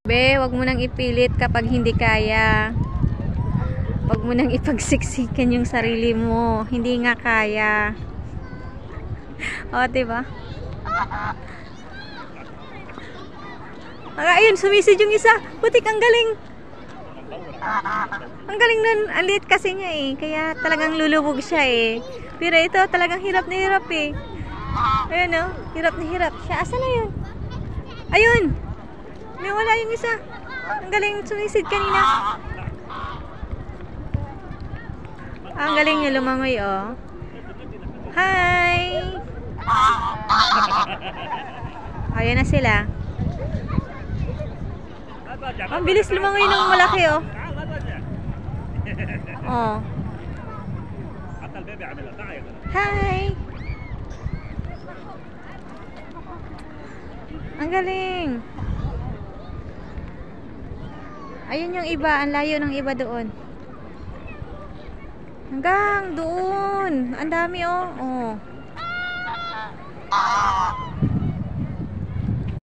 Be, wag mo nang ipilit kapag hindi kaya. Wag mo nang ipagsiksikan yung sarili mo. Hindi nga kaya. O, diba? Ayun, sumisid yung isa. Putik, ang galing. Ang galing nun. Ang liit kasi niya eh. Kaya talagang lulubog siya eh. Pero ito talagang hirap na hirap eh. Ayun o. Hirap na hirap siya. Asa na yun? Ayun. May wala yung isa. Ang galing sumisid kanina. Ang galing niya lumangoy oh. Hi! Ayan na sila. Ang bilis lumangoy ng malaki oh. Oh. Hi! Ang galing. Ayun yung iba, ang layo ng iba doon. Hanggang doon. Ang dami oh. Oh.